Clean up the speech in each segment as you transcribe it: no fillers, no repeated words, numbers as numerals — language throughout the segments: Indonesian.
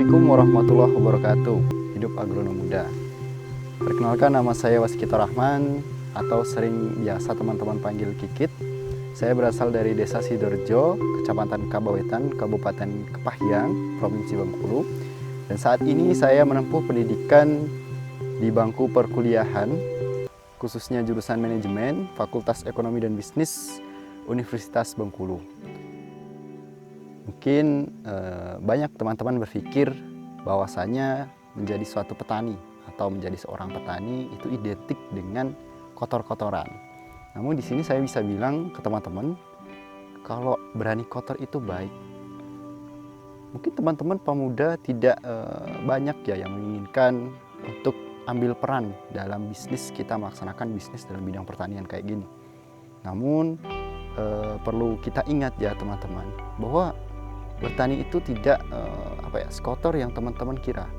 Assalamualaikum warahmatullahi wabarakatuh. Hidup agronom muda. Perkenalkan, nama saya Waskito Rahman atau sering biasa teman-teman panggil Kikit. Saya berasal dari Desa Sidorejo, Kecamatan Kabawetan, Kabupaten Kepahyang, Provinsi Bengkulu. Dan saat ini saya menempuh pendidikan di bangku perkuliahan, khususnya jurusan manajemen, Fakultas Ekonomi dan Bisnis, Universitas Bengkulu. Mungkin banyak teman-teman berpikir bahwasanya menjadi suatu petani atau menjadi seorang petani itu identik dengan kotor-kotoran. Namun di sini saya bisa bilang ke teman-teman, kalau berani kotor itu baik. Mungkin teman-teman pemuda tidak banyak ya yang menginginkan untuk ambil peran dalam bisnis, kita melaksanakan bisnis dalam bidang pertanian kayak gini. Namun perlu kita ingat ya teman-teman, bahwa bertani itu tidak sekotor yang teman-teman kira.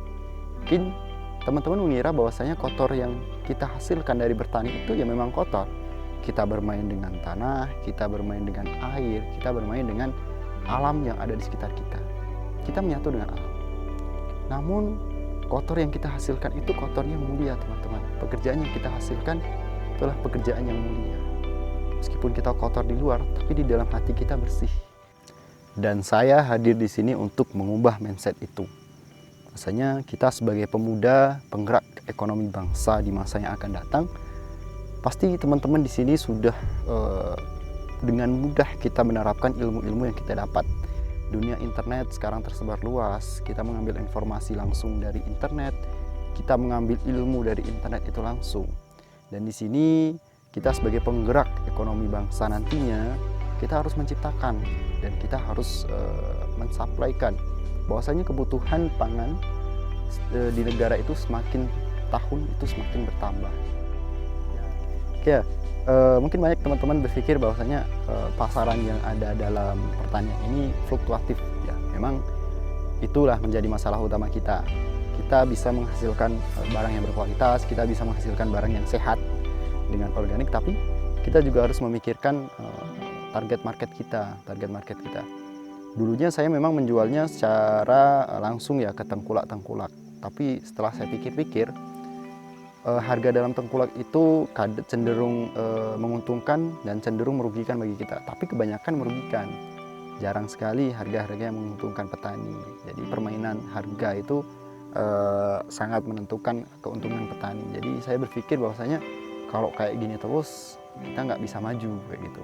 Mungkin teman-teman mengira bahwasanya kotor yang kita hasilkan dari bertani itu ya memang kotor. Kita bermain dengan tanah, kita bermain dengan air, kita bermain dengan alam yang ada di sekitar kita. Kita menyatu dengan alam. Namun kotor yang kita hasilkan itu kotornya mulia teman-teman. Pekerjaan yang kita hasilkan itulah pekerjaan yang mulia. Meskipun kita kotor di luar, tapi di dalam hati kita bersih. Dan saya hadir di sini untuk mengubah mindset itu. Rasanya kita sebagai pemuda, penggerak ekonomi bangsa di masa yang akan datang, pasti teman-teman di sini sudah dengan mudah kita menerapkan ilmu-ilmu yang kita dapat. Dunia internet sekarang tersebar luas, kita mengambil informasi langsung dari internet, kita mengambil ilmu dari internet itu langsung. Dan di sini kita sebagai penggerak ekonomi bangsa nantinya, kita harus menciptakan dan kita harus mensuplaikan bahwasanya kebutuhan pangan di negara itu semakin tahun itu semakin bertambah. Oke, mungkin banyak teman-teman berpikir bahwasanya pasaran yang ada dalam pertanian ini fluktuatif. Ya, memang itulah menjadi masalah utama kita. Kita bisa menghasilkan barang yang berkualitas, kita bisa menghasilkan barang yang sehat dengan organik, tapi kita juga harus memikirkan target market kita. Dulunya saya memang menjualnya secara langsung ya ke tengkulak-tengkulak. Tapi setelah saya pikir-pikir, harga dalam tengkulak itu cenderung menguntungkan dan cenderung merugikan bagi kita. Tapi kebanyakan merugikan. Jarang sekali harga-harga yang menguntungkan petani. Jadi permainan harga itu sangat menentukan keuntungan petani. Jadi saya berpikir bahwasanya kalau kayak gini terus kita nggak bisa maju kayak gitu.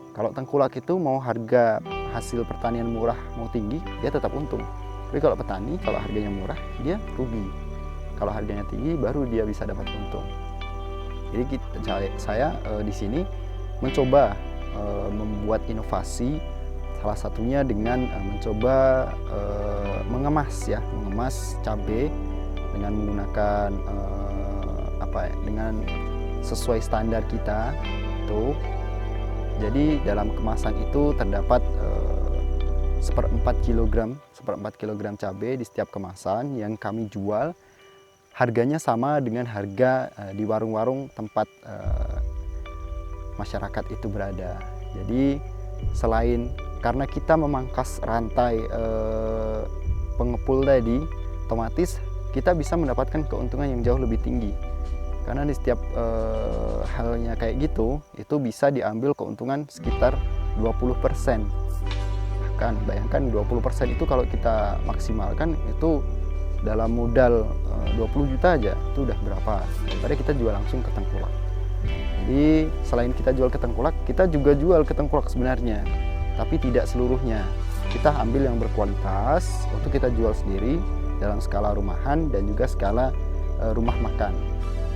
Kalau tengkulak itu mau harga hasil pertanian murah mau tinggi, dia tetap untung. Tapi kalau petani, kalau harganya murah, dia rugi. Kalau harganya tinggi, baru dia bisa dapat untung. Jadi saya di sini mencoba membuat inovasi, salah satunya dengan mencoba mengemas cabai dengan menggunakan dengan sesuai standar kita tuh. Jadi dalam kemasan itu terdapat 1/4 kg cabai di setiap kemasan yang kami jual. Harganya sama dengan harga di warung-warung tempat masyarakat itu berada. Jadi selain karena kita memangkas rantai pengepul tadi, otomatis kita bisa mendapatkan keuntungan yang jauh lebih tinggi. Karena di setiap halnya kayak gitu, itu bisa diambil keuntungan sekitar 20%. Bahkan bayangkan 20% itu kalau kita maksimalkan itu dalam modal 20 juta aja, itu udah berapa. Daripada kita jual langsung ke tengkulak. Jadi selain kita jual ke tengkulak, kita juga jual ke tengkulak sebenarnya. Tapi tidak seluruhnya. Kita ambil yang berkualitas untuk kita jual sendiri dalam skala rumahan dan juga skala rumah makan.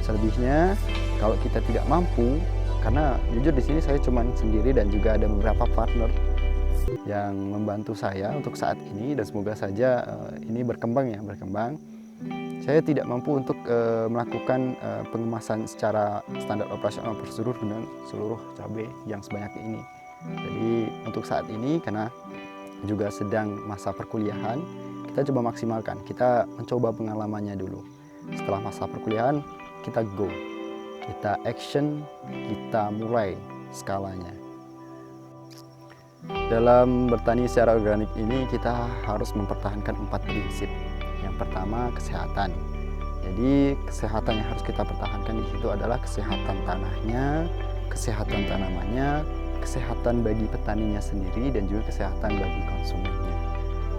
Selebihnya kalau kita tidak mampu, karena jujur di sini saya cuma sendiri dan juga ada beberapa partner yang membantu saya untuk saat ini, dan semoga saja ini berkembang. Saya tidak mampu untuk melakukan pengemasan secara standar operasional prosedur dengan seluruh cabai yang sebanyak ini. Jadi untuk saat ini karena juga sedang masa perkuliahan, kita coba maksimalkan, kita mencoba pengalamannya dulu. Setelah masa perkuliahan kita go, kita action, kita mulai skalanya. Dalam bertani secara organik ini kita harus mempertahankan 4 prinsip. Yang pertama, kesehatan. Jadi kesehatan yang harus kita pertahankan di situ adalah kesehatan tanahnya, kesehatan tanamannya, kesehatan bagi petaninya sendiri, dan juga kesehatan bagi konsumennya.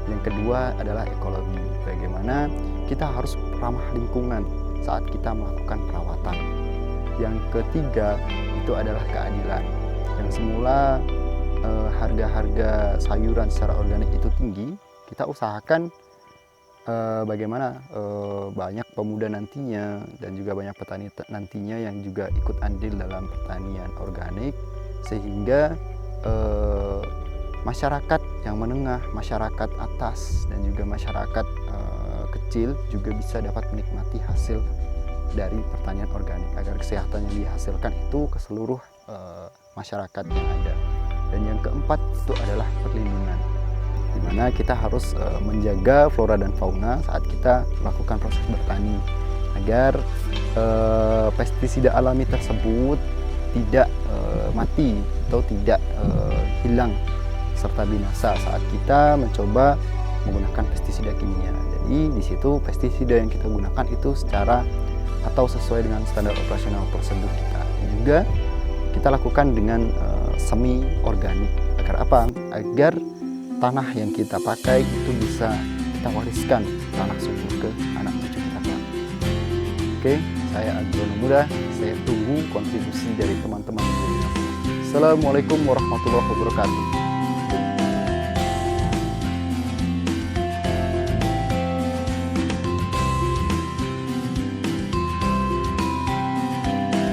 Yang kedua adalah ekologi. Bagaimana kita harus ramah lingkungan saat kita melakukan perawatan. Yang ketiga itu adalah keadilan. Yang semula harga-harga sayuran secara organik itu tinggi, kita usahakan bagaimana banyak pemuda nantinya dan juga banyak petani nantinya yang juga ikut andil dalam pertanian organik, sehingga masyarakat yang menengah, masyarakat atas, dan juga masyarakat kecil juga bisa dapat menikmati hasil dari pertanian organik, agar kesehatan yang dihasilkan itu ke seluruh masyarakat yang ada. Dan yang keempat itu adalah perlindungan, di mana kita harus menjaga flora dan fauna saat kita melakukan proses bertani, agar pestisida alami tersebut tidak mati atau tidak hilang serta binasa saat kita mencoba menggunakan pestisida kimia. Jadi di situ pestisida yang kita gunakan itu secara atau sesuai dengan standar operasional prosedur kita. Dan juga kita lakukan dengan semi organik. Agar apa? Agar tanah yang kita pakai itu bisa kita wariskan tanah subur ke anak cucu kita kelak. Oke, saya agronom muda. Saya tunggu kontribusi dari teman-teman. Assalamualaikum warahmatullahi wabarakatuh.